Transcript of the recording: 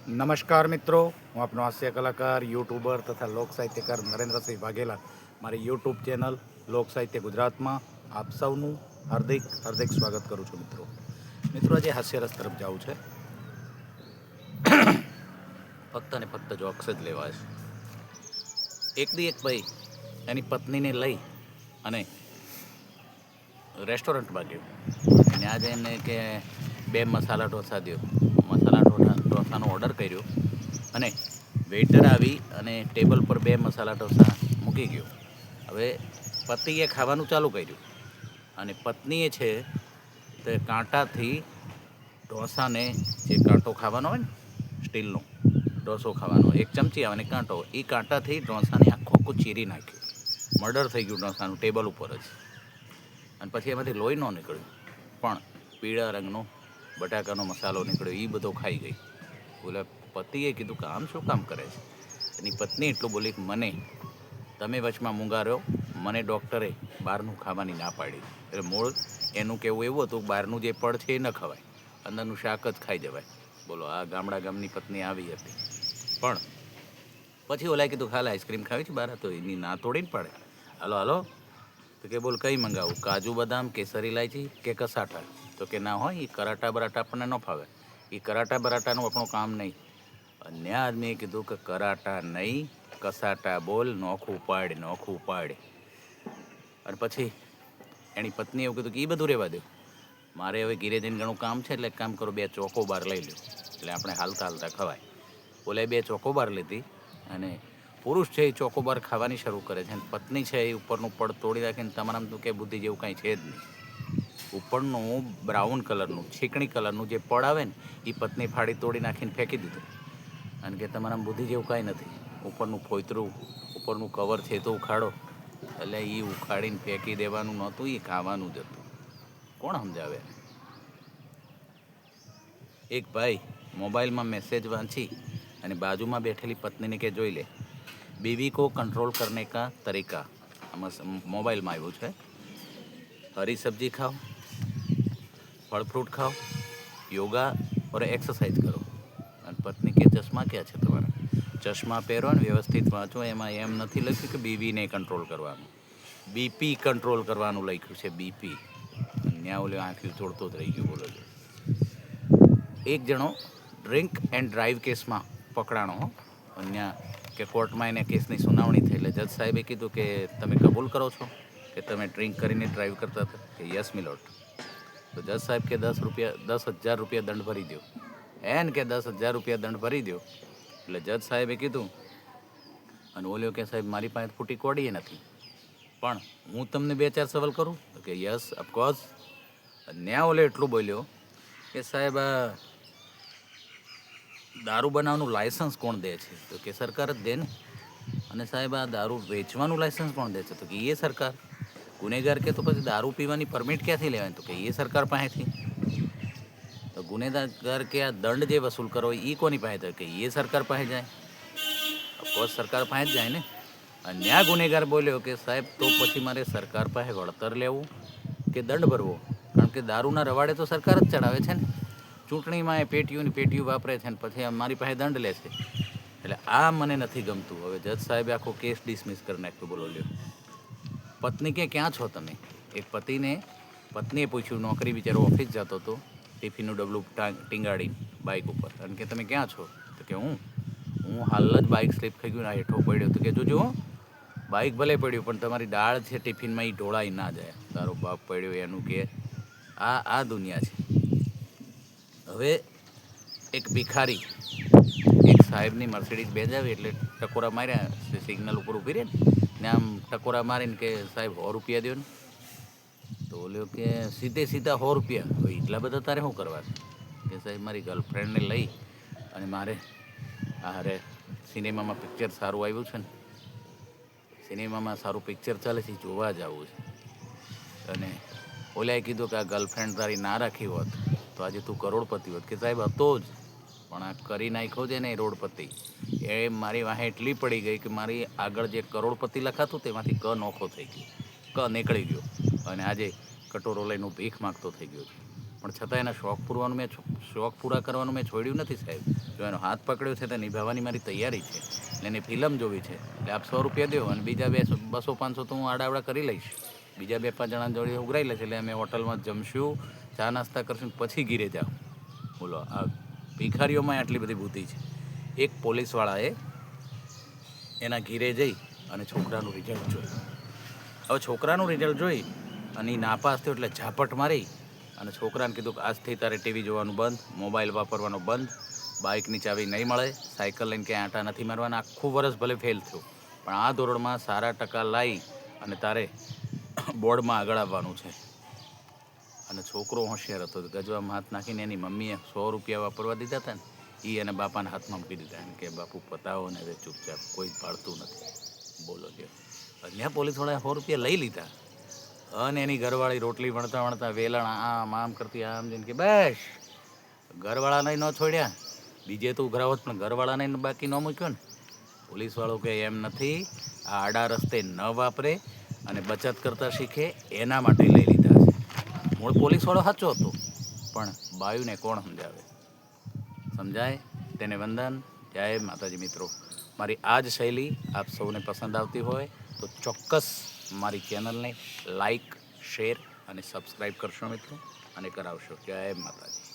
નમસ્કાર મિત્રો, હું આપનો હાસ્ય કલાકાર, યુટ્યુબર તથા લોક સાહિત્યકાર નરેન્દ્રસિંહ વાઘેલા. મારી યુટ્યુબ ચેનલ લોક સાહિત્ય ગુજરાતમાં આપ સૌનું હાર્દિક હાર્દિક સ્વાગત કરું છું. મિત્રો આજે હાસ્યરસ તરફ જવું છે. ફક્ત ને ફક્ત જોક્સ જ લેવા છે. એક ભાઈ એની પત્નીને લઈ અને રેસ્ટોરન્ટમાં ગયો. ત્યાં જઈને કે 2 મસાલા ઢોસા દો. મસાલા ઢોસાનો ઓર્ડર કર્યો અને વેઇટર આવી અને ટેબલ પર 2 મસાલા ઢોસા મૂકી ગયો. હવે પતિએ ખાવાનું ચાલુ કર્યું અને પત્નીએ છે તે કાંટાથી ઢોસાને, જે કાંટો ખાવાનો હોય ને, સ્ટીલનો ઢોસો ખાવાનો, એક ચમચી આવે ને કાંટો, એ કાંટાથી ઢોસાને આખું ચીરી નાખ્યું. મર્ડર થઈ ગયું ઢોસાનું ટેબલ ઉપર જ. અને પછી એમાંથી લોહી ન નીકળ્યું, પણ પીળા રંગનો બટાકાનો મસાલો નીકળ્યો, એ બધો ખાઈ ગઈ. બોલે પતિએ કીધું કે આમ શું કામ કરે છે? એની પત્ની એટલું બોલી કે તમે વચમાં મૂંગા રહ્યો, મને ડૉક્ટરે બહારનું ખાવાની ના પાડી. એટલે મૂળ એનું કહેવું એવું હતું કે બહારનું જે પડ છે એ ન ખવાય, અંદરનું શાક જ ખાઈ જવાય. બોલો, આ ગામની પત્ની આવી હતી. પણ પછી ઓલાએ કીધું ખાલે આઈસ્ક્રીમ ખાવી છે બહાર, તો એની ના તોડીને પડે. હાલો તો કે બોલ કઈ મંગાવું, કાજુ બદામ, કેસર ઇલાયચી કે કસાટા? તો કે ના હોય, એ કરાટા બરાટા આપણને ન ફાવે, એ કરાટા બરાટાનું આપણું કામ નહીં. અન્ય આદમીએ કીધું કે કરાટા નહીં, કસાટા બોલ, નોખું પાડ. અને પછી એની પત્નીએ એવું કીધું કે એ બધું રહેવા દો, મારે હવે ઘીરે જઈને ઘણું કામ છે, એટલે એક કામ કરો, 2 ચોકોબાર લઈ લો, એટલે આપણે હાલતા ખવાય. બોલે 2 ચોકોબાર લીધી અને પુરુષ છે એ ચોકોબાર ખાવાની શરૂ કરે છે, અને પત્ની છે એ ઉપરનું પડ તોડી રાખીને, તમારામાં તો કે બુદ્ધિ જેવું કાંઈ છે જ નહીં. ઉપરનું બ્રાઉન કલરનું, છીકણી કલરનું જે પડ આવે ને, એ પત્ની ફાડી તોડી નાખીને ફેંકી દીધું. અને કે તમારામાં બુદ્ધિ જેવું કાંઈ નથી, ઉપરનું ફોતરું, ઉપરનું કવર છે તો ઉખાડો. એટલે એ ઉખાડીને ફેંકી દેવાનું નહોતું, એ ખાવાનું જ હતું. કોણ સમજાવે? એક ભાઈ મોબાઈલમાં મેસેજ વાંચી અને બાજુમાં બેઠેલી પત્નીને કે જોઈ લે, बीवी को कंट्रोल करने का तरीका આમાં મોબાઈલમાં આવ્યું છે. हरी सब्जी खाओ, फल फ्रूट खाओ, योगा और एक्सरसाइज करो. અને પત્ની કે ચશ્મા ક્યાં છે તમારા? ચશ્મા પહેરો ને વ્યવસ્થિત વાંચો, એમાં એમ નથી લખ્યું કે બીવીને કંટ્રોલ કરવાનું, બીપી કંટ્રોલ કરવાનું લખ્યું છે, બીપી. ત્યાં ઓલે આંખ્યું તોડતો જ રહી ગયો. બોલો, એક જણો ડ્રિંક એન્ડ ડ્રાઈવ કેસમાં પકડાણો. ત્યાં કે કોર્ટમાં એને કેસની સુનાવણી થઈ, એટલે જજ સાહેબે કીધું કે તમે કબૂલ કરો છો કે તમે ડ્રિંક કરીને ડ્રાઈવ કરતા હતા? કે યસ મિલોટ. તો જજ સાહેબ કે 10,000 રૂપિયા દંડ ભરી દો. કે 10,000 રૂપિયા દંડ ભરી દો. એટલે જજ સાહેબે કીધું, અને ઓલ્યો કે સાહેબ મારી પાસે ફૂટી કોડીએ નથી, પણ હું તમને 2-4 સવાલ કરું? તો કે યસ ઓફકોર્સ. ન્યા ઓલે એટલું બોલ્યો કે સાહેબ દારૂ બનાવવાનું લાયસન્સ કોણ દે છે? તો કે સરકાર જ દે ને. અને સાહેબ આ દારૂ વેચવાનું લાયસન્સ કોણ દે છે? તો કે એ સરકાર. ગુનેગાર કે તો પછી દારૂ પીવાની પરમિટ ક્યાંથી લેવાની? તો કે એ સરકાર પાસેથી. તો ગુનેગાર કે આ દંડ જે વસૂલ કરો એ કોની પાસે? તો કે એ સરકાર પાસે જાય. ઓફકોર્સ સરકાર પાસે જ જાય ને. અને ત્યાં ગુનેગાર બોલ્યો કે સાહેબ તો પછી મારે સરકાર પાસે વળતર લેવું કે દંડ ભરવો? કારણ કે દારૂના રવાડે તો સરકાર જ ચડાવે છે ને. ચૂંટણીમાં એ પેટીયું વાપરે છે, ને પછી મારી પાસે દંડ લે છે. એટલે આ મને નથી ગમતું. હવે જજ સાહેબે આખો કેસ ડિસમિસ કરી નાખ્યો. બોલો લ્યો. પત્ની કે ક્યાં છો તમે? એક પત્નીએ પૂછ્યું, નોકરી બિચારો ઓફિસ જતો હતો, ટિફિનનું ડબલું ટીંગાડીને બાઇક ઉપર, અને કે તમે ક્યાં છો? તો કે હું હાલ જ બાઇક સ્લીપ થઈ ગયું, હેઠો પડ્યો. તો કે જોજો, બાઇક ભલે પડ્યું પણ તમારી દાળ છે ટિફિનમાં એ ઢોળાઈ ના જાય. તારો બાપ પડ્યો એનું કે આ દુનિયા છે. હવે એક ભિખારી એક સાહેબની મર્સિડીઝ ભેજાવી, એટલે ટકોરા માર્યા, સિગ્નલ ઉપર ઊભી રહે ને આમ ટકોરા મારીને કે સાહેબ 100 રૂપિયા દો ને. તો બોલ્યો કે સીધા 100 રૂપિયા? હવે એટલા બધા તારે શું કરવા? કે સાહેબ મારી ગર્લફ્રેન્ડને લઈ અને મારે સિનેમામાં પિક્ચર સારું આવ્યું છે ને, સિનેમામાં સારું પિક્ચર ચાલે છે, જોવા જવું છે. અને ઓલાએ કીધું કે આ ગર્લફ્રેન્ડ તારી ના રાખી હોત તો આજે તું કરોડપતિ હોત. કે સાહેબ હતો જ, પણ આ કરી નાખ્યો છે ને એ રોડપતિ, એ મારી વાહે એટલી પડી ગઈ કે મારી આગળ જે કરોડપતિ લખાતું તેમાંથી ક નોખો થઈ ગયો, ક નીકળી ગયો, અને આજે કટોરો લઈને ભીખ માગતો થઈ ગયો છે. પણ છતાં એના શોખ પૂરા કરવાનું મેં છોડ્યું નથી સાહેબ. જો એનો હાથ પકડ્યો છે તો નિભાવવાની મારી તૈયારી છે. એટલે એની ફિલ્મ જોવી છે એટલે આપ 100 રૂપિયા દો અને બીજા 200-500 તો હું આડાવડા કરી લઈશ. બીજા 2-5 જણા જોડે ઉઘરાઈ લઈશ. એટલે અમે હોટલમાં જમશું, ચા નાસ્તા કરશું, પછી ઘીરે જાઓ. બોલો, આ ભિખારીઓમાં આટલી બધી બુદ્ધિ છે. એક પોલીસવાળાએ એના ઘીરે જઈ અને છોકરાનું રિઝલ્ટ જોયું. હવે છોકરાનું રિઝલ્ટ જોઈ અને એ નાપાસ થયો એટલે ઝાપટ મારી અને છોકરાને કીધું કે આજથી તારે ટીવી જોવાનું બંધ, મોબાઈલ વાપરવાનો બંધ, બાઇકની ચાવી નહીં મળે, સાયકલ લઈને ક્યાંય આંટા નથી મારવાના. આખું વરસ ભલે ફેલ થયું પણ આ ધોરણમાં સારા ટકા લાવી અને તારે બોર્ડમાં આગળ આવવાનું છે. અને છોકરો હોશિયાર હતો. ગજવામાં હાથ નાખીને એની મમ્મીએ 100 રૂપિયા વાપરવા દીધા હતા ને એ એને બાપાના હાથમાં મૂકી દીધા એમ કે બાપુ પતાવો ને હવે ચૂપચાપ, કોઈ જ પાડતું નથી. બોલો લ્યો. અહીંયા પોલીસવાળાએ 100 રૂપિયા લઈ લીધા અને એની ઘરવાળી રોટલી વણતા વણતા વેલણ આમ કરતી આમ જઈને કે બસ ઘરવાળાને ન છોડ્યા, બીજે તો ઉઘરાવો પણ ઘરવાળાને બાકી ન મૂક્યો ને. પોલીસવાળો કે એમ નથી, આ આડા રસ્તે ન વાપરે અને બચત કરતા શીખે એના માટે લઈ લીધા છે. મૂળ પોલીસવાળો સાચો હતો પણ બાયુને કોણ સમજાવે? સમજાય તેને વંદન. જય માતાજી. મિત્રો, મારી આ જ શૈલી આપ સૌને પસંદ આવતી હોય તો ચોક્કસ મારી ચેનલને લાઈક, શેર અને સબસ્ક્રાઈબ કરશો મિત્રો અને કરાવશો. જય માતાજી.